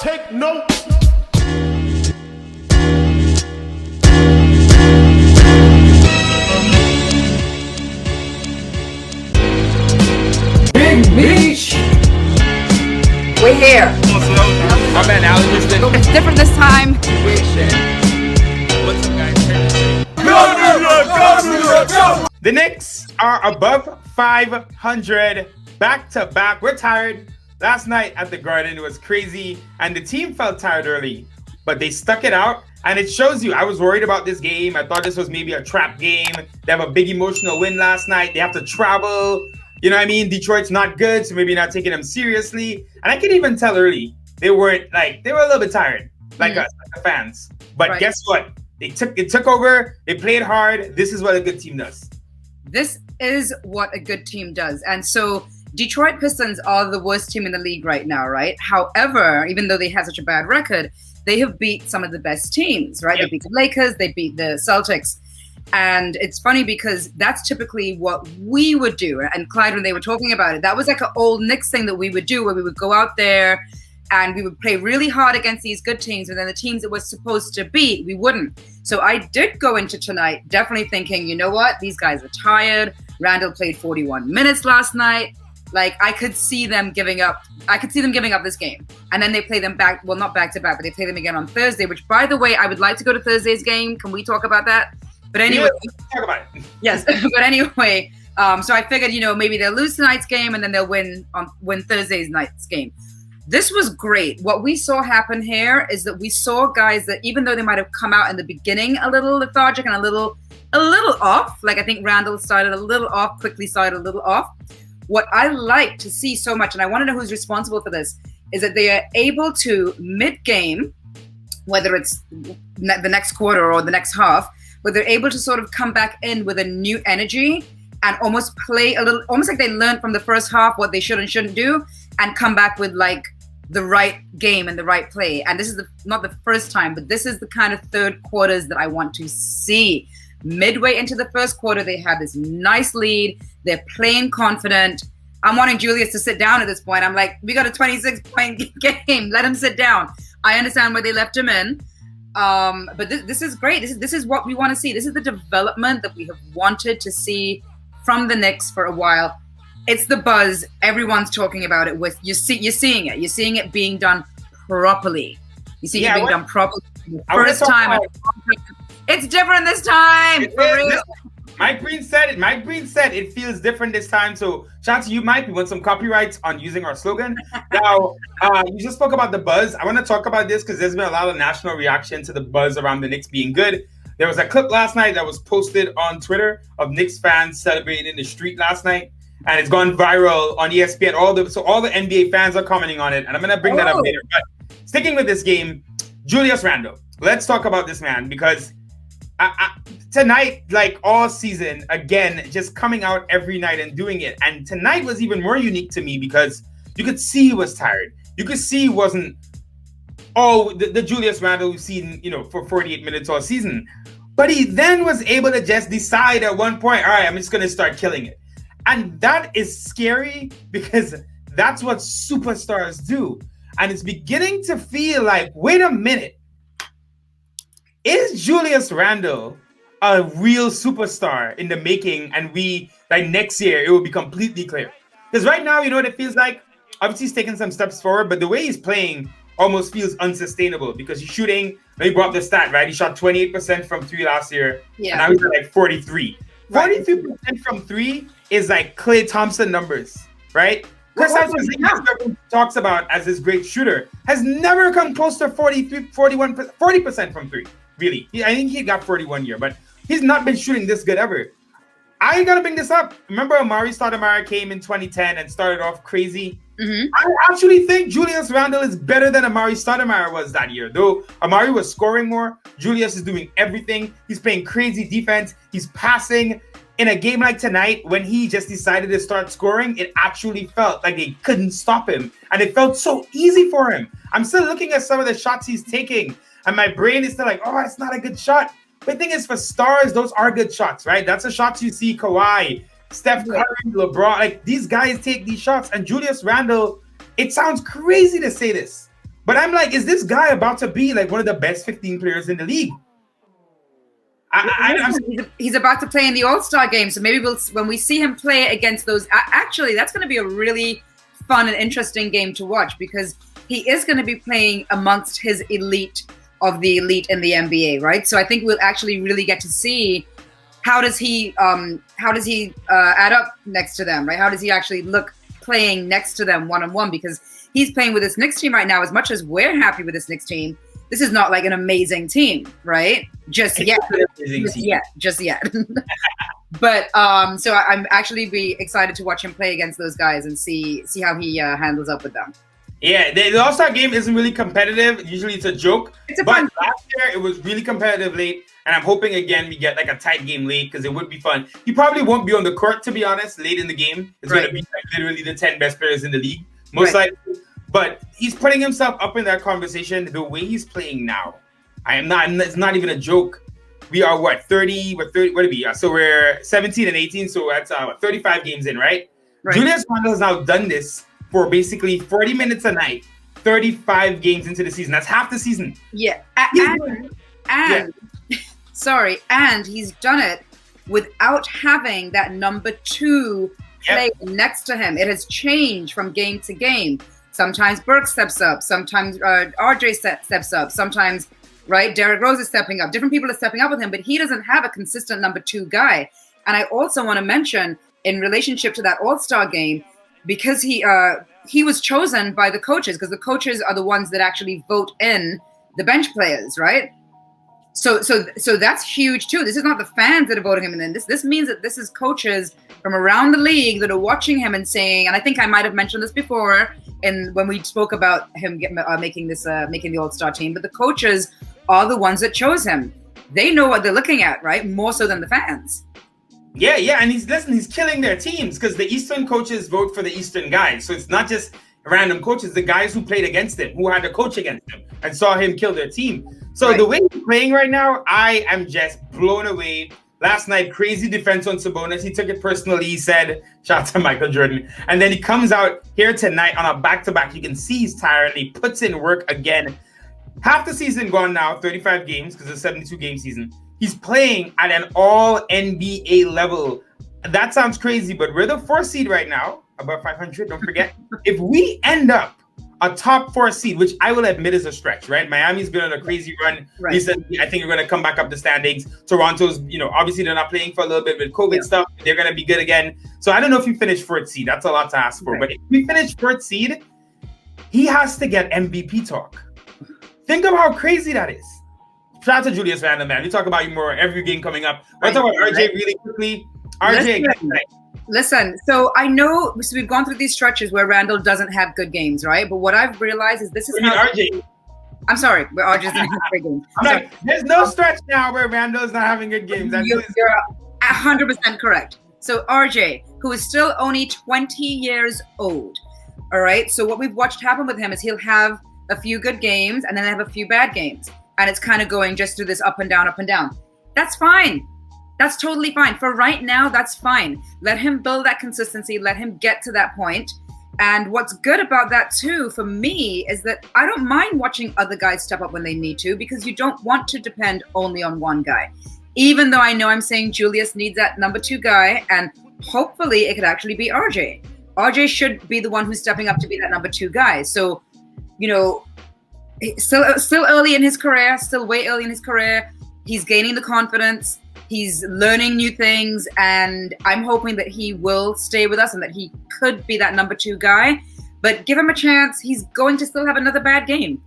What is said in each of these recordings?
Take note. Big Beach. We're here. My man, Alan, It's different this time. What's up, guys? The Knicks are above 500 back-to-back. We're tired. Last night at the Garden, it was crazy, and the team felt tired early, but they stuck it out, and it shows you. I was worried about this game. I thought this was maybe a trap game. They have a big emotional win last night. They have to travel. You know what I mean? Detroit's not good, so maybe not taking them seriously. And I could even tell early they were a little bit tired, like us, like the fans. But Guess what? It took over. They played hard. This is what a good team does. This is what a good team does. And so Detroit Pistons are the worst team in the league right now, right? However, even though they have such a bad record, they have beat some of the best teams, right? Yep. They beat the Lakers, they beat the Celtics. And it's funny because that's typically what we would do. And Clyde, when they were talking about it, that was like an old Knicks thing that we would do, where we would go out there and we would play really hard against these good teams, and then the teams that we're supposed to beat, we wouldn't. So I did go into tonight definitely thinking, you know what? These guys are tired. Randle played 41 minutes last night. Like, I could see them giving up. I could see them giving up this game. And then they play them back. Well, not back to back, but they play them again on Thursday, which, by the way, I would like to go to Thursday's game. Can we talk about that? But anyway. Yeah, talk about it. Yes. But anyway, so I figured, maybe they'll lose tonight's game and then they'll win Thursday's night's game. This was great. What we saw happen here is that we saw guys that, even though they might have come out in the beginning a little lethargic and a little off, like I think Randle started a little off, quickly started a little off. What I like to see so much, and I want to know who's responsible for this, is that they are able to, mid-game, whether it's the next quarter or the next half, but they're able to sort of come back in with a new energy and almost play a little, almost like they learned from the first half what they should and shouldn't do, and come back with like the right game and the right play. And this is not the first time, but this is the kind of third quarters that I want to see. Midway into the first quarter, they had this nice lead. They're playing confident. I'm wanting Julius to sit down at this point. I'm like, we got a 26-point game. Let him sit down. I understand why they left him in. But this is great. This is what we want to see. This is the development that we have wanted to see from the Knicks for a while. It's the buzz. Everyone's talking about it. You're seeing it. You're seeing it being done properly. You see it being done properly. First time. It's different this time. For real. Mike Green said it. Mike Green said it feels different this time. So, shout out to you, Mike. We want some copyrights on using our slogan. Now, you just spoke about the buzz. I want to talk about this because there's been a lot of national reaction to the buzz around the Knicks being good. There was a clip last night that was posted on Twitter of Knicks fans celebrating in the street last night, and it's gone viral on ESPN. All the NBA fans are commenting on it, and I'm going to bring that up later. But sticking with this game, Julius Randle. Let's talk about this man because tonight, like all season, again, just coming out every night and doing it. And tonight was even more unique to me because you could see he was tired. You could see he wasn't the Julius Randle we've seen, for 48 minutes all season. But he then was able to just decide at one point, all right, I'm just going to start killing it. And that is scary because that's what superstars do. And it's beginning to feel like, wait a minute. Is Julius Randle a real superstar in the making? And next year, it will be completely clear. Because right now, you know what it feels like? Obviously, he's taking some steps forward, but the way he's playing almost feels unsustainable because he's shooting. He brought up the stat, right? He shot 28% from three last year. Yeah. And now he's at like 43. Right. 43% from three is like Klay Thompson numbers, right? Chris Thompson talks about as his great shooter has never come close to 40% from three. Really, I think he got 41 year, but he's not been shooting this good ever. I gotta bring this up. Remember, Amari Stoudemire came in 2010 and started off crazy. Mm-hmm. I actually think Julius Randle is better than Amari Stoudemire was that year. Though Amari was scoring more, Julius is doing everything. He's playing crazy defense. He's passing. In a game like tonight, when he just decided to start scoring, it actually felt like they couldn't stop him, and it felt so easy for him. I'm still looking at some of the shots he's taking. And my brain is still like, oh, it's not a good shot. But the thing is, for stars, those are good shots, right? That's the shots you see Kawhi, Steph Curry, LeBron. Like, these guys take these shots. And Julius Randle, it sounds crazy to say this, But I'm like, is this guy about to be like one of the best 15 players in the league? He's about to play in the All-Star game, so maybe when we see him play against those, actually, that's going to be a really fun and interesting game to watch because he is going to be playing amongst his elite of the elite in the NBA, right? So I think we'll actually really get to see how does he add up next to them, right? How does he actually look playing next to them one-on-one? Because he's playing with this Knicks team right now. As much as we're happy with this Knicks team, this is not like an amazing team, right? Just yet. But so I'm actually be excited to watch him play against those guys and see how he handles up with them. Yeah, the All-Star game isn't really competitive. Usually it's a joke. It's a fun but last year it was really competitive late, and I'm hoping again we get like a tight game late because it would be fun. He probably won't be on the court, to be honest, late in the game. It's going to be like literally the 10 best players in the league, most likely. But he's putting himself up in that conversation the way he's playing now. It's not even a joke. We are what, 30? What do we? So we're 17 and 18. So that's 35 games in, right? Julius Randle has now done this for basically 40 minutes a night, 35 games into the season. That's half the season. Yeah. Sorry, and he's done it without having that number 2 play next to him. It has changed from game to game. Sometimes Burke steps up. Sometimes RJ steps up. Sometimes, Derrick Rose is stepping up. Different people are stepping up with him, but he doesn't have a consistent number 2 guy. And I also want to mention, in relationship to that All-Star game, because he was chosen by the coaches, because the coaches are the ones that actually vote in the bench players, right? So that's huge too. This is not the fans that are voting him in. This means that this is coaches from around the league that are watching him and saying, and I think I might have mentioned this before, and when we spoke about him making the All-Star team, but the coaches are the ones that chose him. They know what they're looking at, right? More so than the fans. Yeah, and he's killing their teams because the Eastern coaches vote for the Eastern guys. So it's not just random coaches, the guys who played against him, who had to coach against him and saw him kill their team. So the way he's playing right now, I am just blown away. Last night, crazy defense on Sabonis. He took it personally. He said, shout out to Michael Jordan. And then he comes out here tonight on a back-to-back. You can see he's tired and he puts in work again. Half the season gone now, 35 games because it's a 72-game season. He's playing at an all-NBA level. That sounds crazy, but we're the 4th seed right now, above 500, don't forget. If we end up a top 4 seed, which I will admit is a stretch, right? Miami's been on a crazy run recently. I think we're going to come back up the standings. Toronto's, obviously they're not playing for a little bit with COVID stuff. They're going to be good again. So I don't know if we finish 4th seed. That's a lot to ask for. But if we finish 4th seed, he has to get MVP talk. Think of how crazy that is. Shout out to Julius Randle, man. We talk about you more every game coming up. Let's talk about RJ really quickly. RJ, Listen, so I know we've gone through these stretches where Randle doesn't have good games, right? But what I've realized is this is how RJ. I'm sorry, but RJ doesn't have great games. There's no stretch now where Randle's not having good games. You're 100% correct. So RJ, who is still only 20 years old, all right? So what we've watched happen with him is he'll have a few good games and then have a few bad games. And it's kind of going just through this up and down, up and down. That's fine. That's totally fine. For right now, that's fine. Let him build that consistency. Let him get to that point. And what's good about that too, for me, is that I don't mind watching other guys step up when they need to, because you don't want to depend only on one guy. Even though I know I'm saying Julius needs that number 2 guy, and hopefully it could actually be RJ. RJ should be the one who's stepping up to be that number 2 guy. So, still early in his career, still way early in his career. He's gaining the confidence. He's learning new things, and I'm hoping that he will stay with us and that he could be that number 2 guy. But give him a chance. He's going to still have another bad game.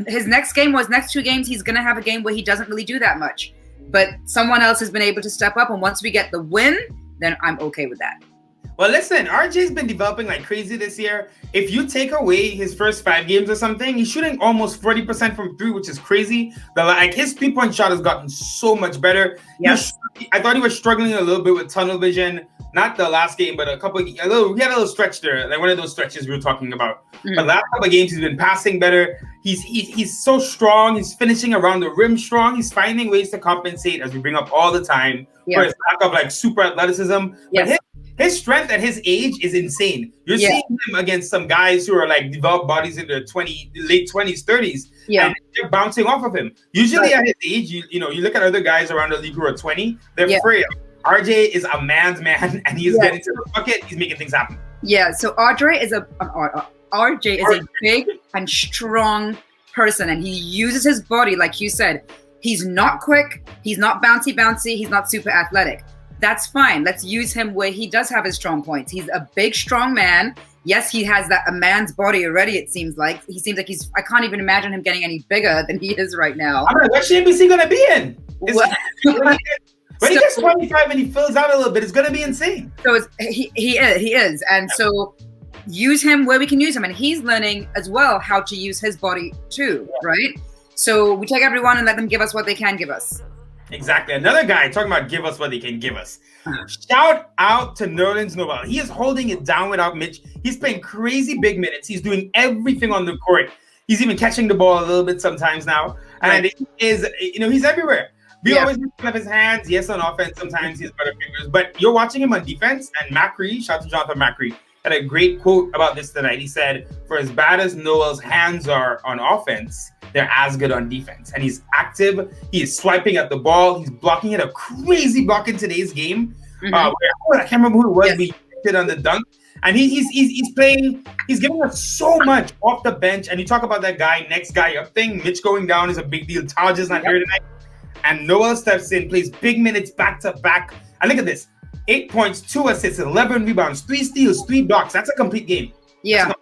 His next 2 games, he's going to have a game where he doesn't really do that much. But someone else has been able to step up, and once we get the win, then I'm okay with that. Well, listen, RJ's been developing like crazy this year. If you take away his first 5 games or something, he's shooting almost 40% from 3, which is crazy. His 3-point shot has gotten so much better. Yes. I thought he was struggling a little bit with tunnel vision. Not the last game, but we had a little stretch there, like one of those stretches we were talking about. Mm-hmm. But last couple of games, he's been passing better. He's so strong. He's finishing around the rim strong. He's finding ways to compensate, as we bring up all the time, for his lack of super athleticism. Yes. But his strength at his age is insane. You're seeing him against some guys who are like developed bodies in their late 20s, 30s, and they're bouncing off of him. Usually at his age, you look at other guys around the league who are 20, they're frail. RJ is a man's man, and he's getting to the bucket. He's making things happen. Yeah. So RJ is a big and strong person, and he uses his body like you said. He's not quick. He's not bouncy. He's not super athletic. That's fine. Let's use him where he does have his strong points. He's a big, strong man. Yes, he has a man's body already, it seems like. He seems like I can't even imagine him getting any bigger than he is right now. I mean, what shape is he going to be in? When he gets 25 and he fills out a little bit, it's going to be insane. So he is. And so use him where we can use him. And he's learning as well how to use his body too, right? So we take everyone and let them give us what they can give us. Exactly. Another guy talking about give us what they can give us. Shout out to Nerlens Noel. He is holding it down without Mitch. He's playing crazy big minutes. He's doing everything on the court. He's even catching the ball a little bit sometimes now. And he is, he's everywhere. We always have his hands. Yes, on offense, sometimes he's better fingers. But you're watching him on defense. And Macri, shout out to Jonathan Macri, had a great quote about this tonight. He said, for as bad as Noel's hands are on offense, they're as good on defense. And he's active. He is swiping at the ball. He's blocking it. A crazy block in today's game. I can't remember who it was. We did on the dunk. And he's playing. He's giving us so much off the bench. And you talk about that guy, next guy up thing. Mitch going down is a big deal. Taj is not here tonight. And Noel steps in, plays big minutes back to back. And look at this. 8 points, 2 assists, 11 rebounds, 3 steals, 3 blocks. That's a complete game. Yeah.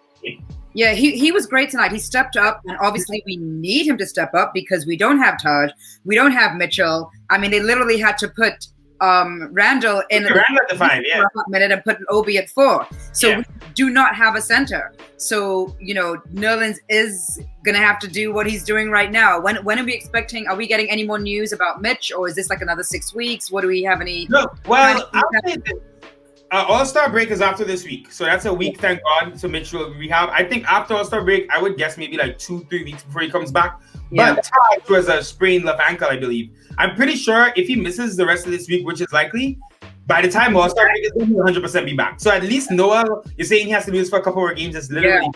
Yeah, he was great tonight. He stepped up, and obviously we need him to step up because we don't have Taj. We don't have Mitchell. I mean, they literally had to put Randle in at the 5, minute and put an Obi at 4. So we do not have a center. So, Nerlens is going to have to do what he's doing right now. When are we expecting, are we getting any more news about Mitch, or is this like another 6 weeks? What do we have any? No, well, I'll say this. All-Star break is after this week. So that's a week, thank God. So Mitch will rehab. I think after All-Star break, I would guess maybe like 2-3 weeks before he comes back. Yeah. But Taj was a sprained left ankle, I believe. I'm pretty sure if he misses the rest of this week, which is likely, by the time All-Star break is going to 100% be back. So at least Noel, you're saying he has to do this for a couple more games. It's literally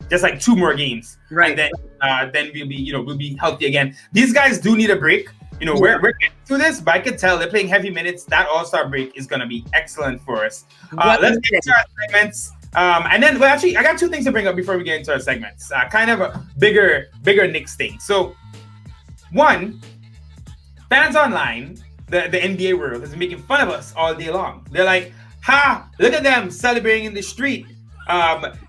just like 2 more games. Right. And then we'll be healthy again. These guys do need a break. We're getting through this, but I could tell they're playing heavy minutes. That All-Star break is going to be excellent for us. Let's get into our segments. And then, actually, I got 2 things to bring up before we get into our segments. Kind of a bigger Knicks thing. So, one, fans online, the NBA world, has been making fun of us all day long. They're like, look at them celebrating in the street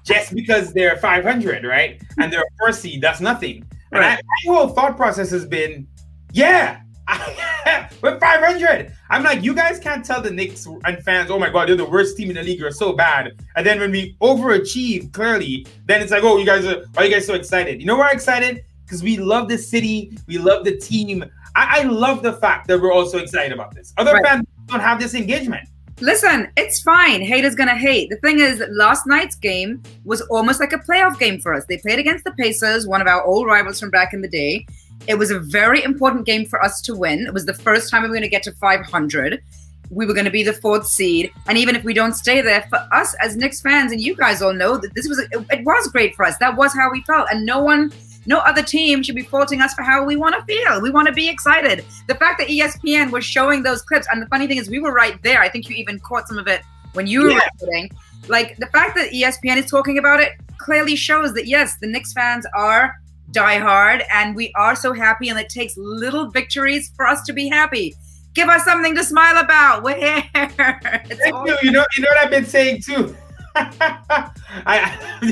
just because they're 500, right? And they're a 4 seed. That's nothing. And my whole thought process has been, we're 500. I'm like, you guys can't tell the Knicks and fans, oh my God, they're the worst team in the league. You're so bad. And then when we overachieve, clearly, then it's like, oh, are you guys so excited? You know why we're excited? Because we love the city. We love the team. I love the fact that we're also excited about this. Other fans don't have this engagement. Listen, it's fine. Haters gonna hate. The thing is, last night's game was almost like a playoff game for us. They played against the Pacers, one of our old rivals from back in the day. It was a very important game for us to win. It was the first time we were going to get to 500. We were going to be the 4th seed. And even if we don't stay there, for us as Knicks fans, and you guys all know that it was great for us. That was how we felt. And no other team should be faulting us for how we want to feel. We want to be excited. The fact that ESPN was showing those clips, and the funny thing is we were right there. I think you even caught some of it when you were recording. Like, the fact that ESPN is talking about it clearly shows that, yes, the Knicks fans are diehard, and we are so happy, and it takes little victories for us to be happy. Give us something to smile about. We're here. Thank you. You know what I've been saying too.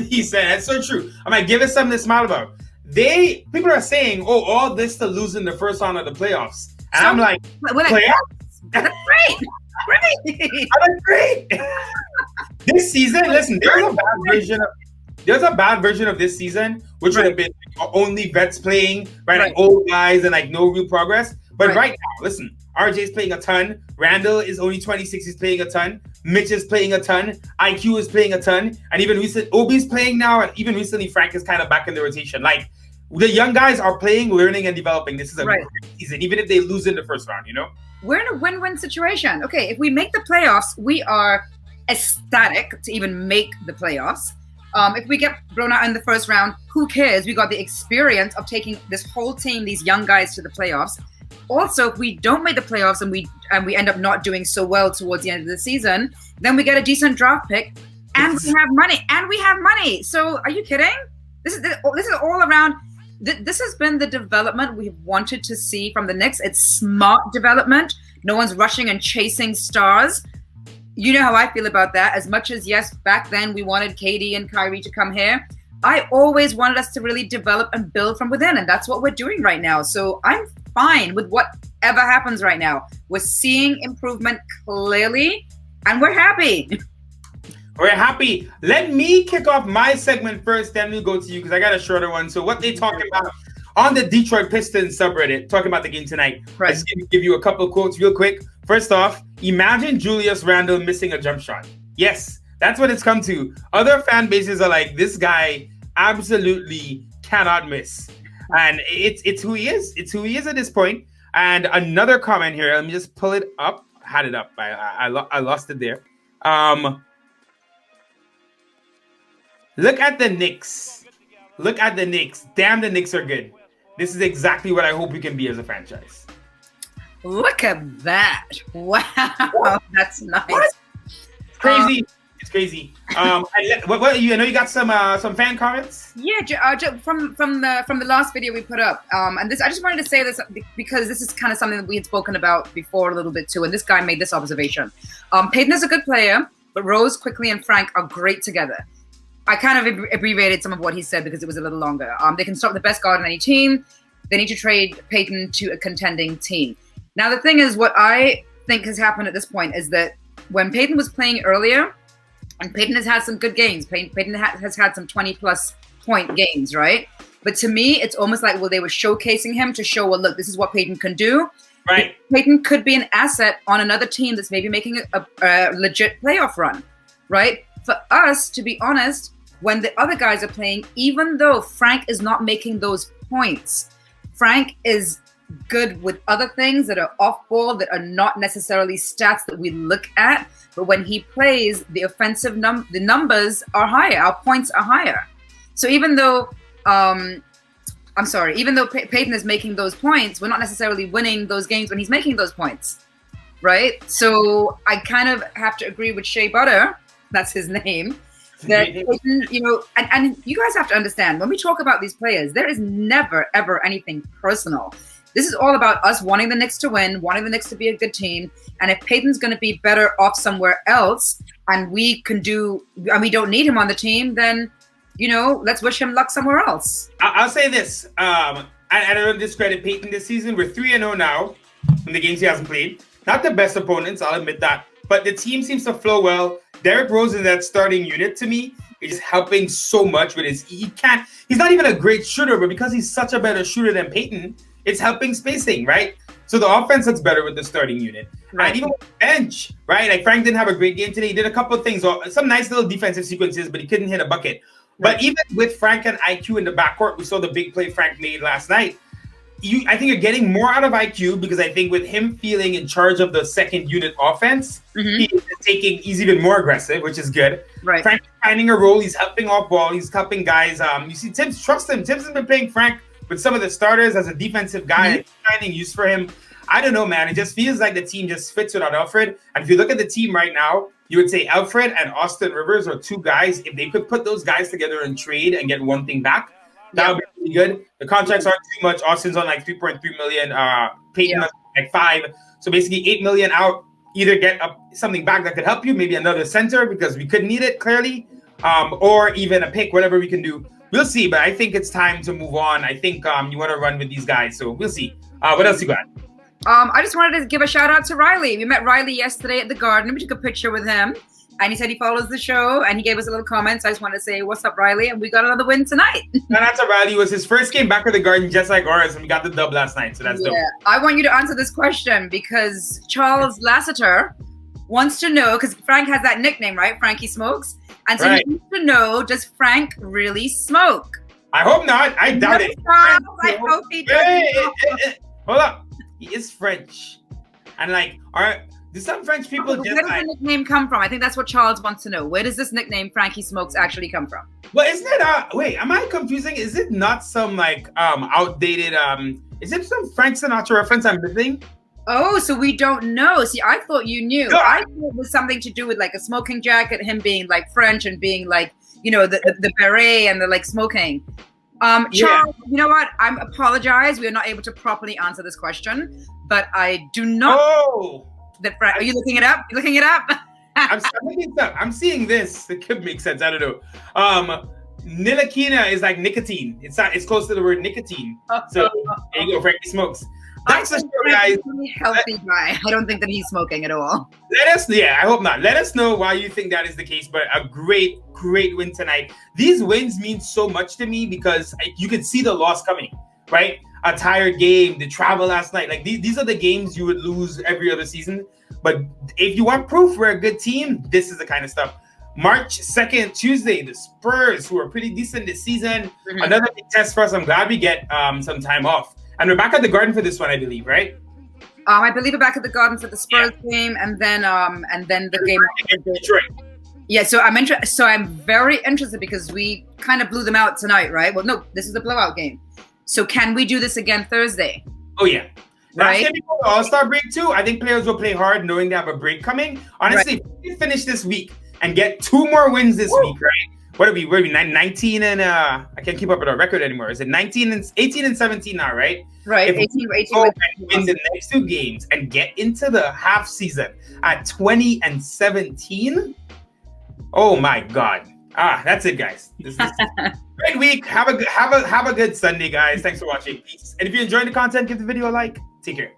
He said that's so true. I'm like, give us something to smile about. People are saying, oh, all this to lose in the first round of the playoffs, and I'm like, playoffs? That's great. That's great. This season, listen, there's a bad version of this season, which would have been only vets playing, right? Like old guys and like no real progress. But right now, listen, RJ's playing a ton. Randle is only 26. He's playing a ton. Mitch is playing a ton. IQ is playing a ton. And even recently, Obi's playing now. And even recently, Frank is kind of back in the rotation. Like, the young guys are playing, learning, and developing. This is a great season, even if they lose in the first round, We're in a win-win situation. Okay, if we make the playoffs, we are ecstatic to even make the playoffs. If we get blown out in the first round, who cares? We got the experience of taking this whole team, these young guys, to the playoffs. Also, if we don't make the playoffs and we end up not doing so well towards the end of the season, then we get a decent draft pick, and we have money. So, are you kidding? This is all around. This has been the development we've wanted to see from the Knicks. It's smart development. No one's rushing and chasing stars. You know how I feel about that. As much as, yes, back then we wanted KD and Kyrie to come here, I always wanted us to really develop and build from within, and that's what we're doing right now. So I'm fine with whatever happens right now. We're seeing improvement clearly, and we're happy. We're happy. Let me kick off my segment first, then we'll go to you because I got a shorter one. So what they talking about on the Detroit Pistons subreddit, talking about the game tonight. Right. Let's give you a couple of quotes real quick. First off, imagine Julius Randle missing a jump shot. Yes, that's what it's come to. Other fan bases are like, this guy absolutely cannot miss. And it's who he is. It's who he is at this point. And another comment here. Let me just pull it up. I had it up. I lost it there. Look at the Knicks. Look at the Knicks. Damn, the Knicks are good. This is exactly what I hope we can be as a franchise. Look at that. Wow. That's nice. What? It's crazy. It's crazy. What you know you got some fan comments? Yeah, from the last video we put up. And this, I just wanted to say this because this is kind of something that we had spoken about before a little bit too. And this guy made this observation. Payton is a good player, but Rose, Quickly, and Frank are great together. I kind of abbreviated some of what he said because it was a little longer. They can stop the best guard on any team. They need to trade Payton to a contending team. Now, the thing is, what I think has happened at this point is that when Payton was playing earlier, and Payton has had some good games. Payton has had some 20-plus point games, right? But to me, it's almost like, well, they were showcasing him to show, well, look, this is what Payton can do. Right. Payton could be an asset on another team that's maybe making a legit playoff run, right? For us, to be honest, when the other guys are playing, even though Frank is not making those points, Frank is good with other things that are off ball, that are not necessarily stats that we look at. But when he plays, the offensive the numbers are higher, our points are higher. So even though, even though Payton is making those points, we're not necessarily winning those games when he's making those points, right? So I kind of have to agree with Shea Butter, that's his name, that Payton, and you guys have to understand, when we talk about these players, there is never, ever anything personal. This is all about us wanting the Knicks to win, wanting the Knicks to be a good team. And if Payton's going to be better off somewhere else and we don't need him on the team, then, let's wish him luck somewhere else. I'll say this. I don't discredit Payton this season. We're 3-0 now in the games he hasn't played. Not the best opponents, I'll admit that. But the team seems to flow well. Derrick Rose in that starting unit, to me, is helping so much with he's not even a great shooter, but because he's such a better shooter than Payton, it's helping spacing, right? So the offense looks better with the starting unit. Right. And even with the bench, right? Like Frank didn't have a great game today. He did a couple of things, some nice little defensive sequences, but he couldn't hit a bucket. Right. But even with Frank and IQ in the backcourt, we saw the big play Frank made last night. I think you're getting more out of IQ because I think with him feeling in charge of the second unit offense, he's even more aggressive, which is good. Right. Frank is finding a role. He's helping off ball. He's helping guys. You see, Tibbs, trust him. Tibbs has been playing Frank with some of the starters as a defensive guy, finding use for him. I don't know, man. It just feels like the team just fits without Alfred. And if you look at the team right now, you would say Alfred and Austin Rivers are two guys. If they could put those guys together and trade and get one thing back, that would be really good. The contracts aren't too much. Austin's on like 3.3 million. Payton like 5. So basically 8 million out. Either get something back that could help you, maybe another center because we could need it clearly, or even a pick, whatever we can do. We'll see, but I think it's time to move on. I think you want to run with these guys, so we'll see. What else you got? I just wanted to give a shout out to Riley. We met Riley yesterday at the Garden. We took a picture with him, and he said he follows the show, and he gave us a little comment. So I just wanted to say, what's up, Riley? And we got another win tonight. And that's Riley. It was his first game back at the Garden, just like ours, and we got the dub last night, so that's dope. I want you to answer this question because Charles Lassiter wants to know, because Frank has that nickname, right? Frankie Smokes. And so he wants to know, does Frank really smoke? I hope not. I doubt it. Charles, I hope he does. Hold up. He is French. And like, Do some French people Where just does like? the nickname come from? I think that's what Charles wants to know. Where does this nickname Frankie Smokes actually come from? Well, isn't it? Wait, am I confusing? Is it not some like outdated? Is it some Frank Sinatra reference I'm missing? Oh, so we don't know. See, I thought you knew. No. I thought it was something to do with like a smoking jacket, him being like French and being like, you know, the beret and the like smoking. Charles, you know what? I apologize. We are not able to properly answer this question, but I do not. Oh, Are you looking it up? You looking it up? I'm looking it up. I'm seeing this. It could make sense. I don't know. Nilakina is like nicotine. It's close to the word nicotine. So there you go, Frankie Smokes. That's the show, guys. He's a really healthy guy. I don't think that he's smoking at all. I hope not. Let us know why you think that is the case. But a great win tonight. These wins mean so much to me because you can see the loss coming, right? A tired game, the travel last night. Like these are the games you would lose every other season. But if you want proof we're a good team, this is the kind of stuff. March 2nd, Tuesday, the Spurs, who are pretty decent this season. Mm-hmm. Another big test for us. I'm glad we get some time off. And we're back at the Garden for this one, I believe, right? I believe we're back at the Garden for the Spurs game, and then the game against Detroit. Yeah, so I'm very interested because we kind of blew them out tonight, right? Well, no, this is a blowout game. So can we do this again Thursday? Oh yeah. Right. Last before the All-Star break too, I think players will play hard knowing they have a break coming. Honestly, if we finish this week and get 2 more wins this week, right? What are we 19 and I can't keep up with our record anymore. Is it 18 and 17 now, right? Right. If 18 win the next 2 games and get into the half season at 20 and 17. Oh my God. That's it, guys. This is great week. Have a good Sunday, guys. Thanks for watching. Peace. And if you enjoyed the content, give the video a like. Take care.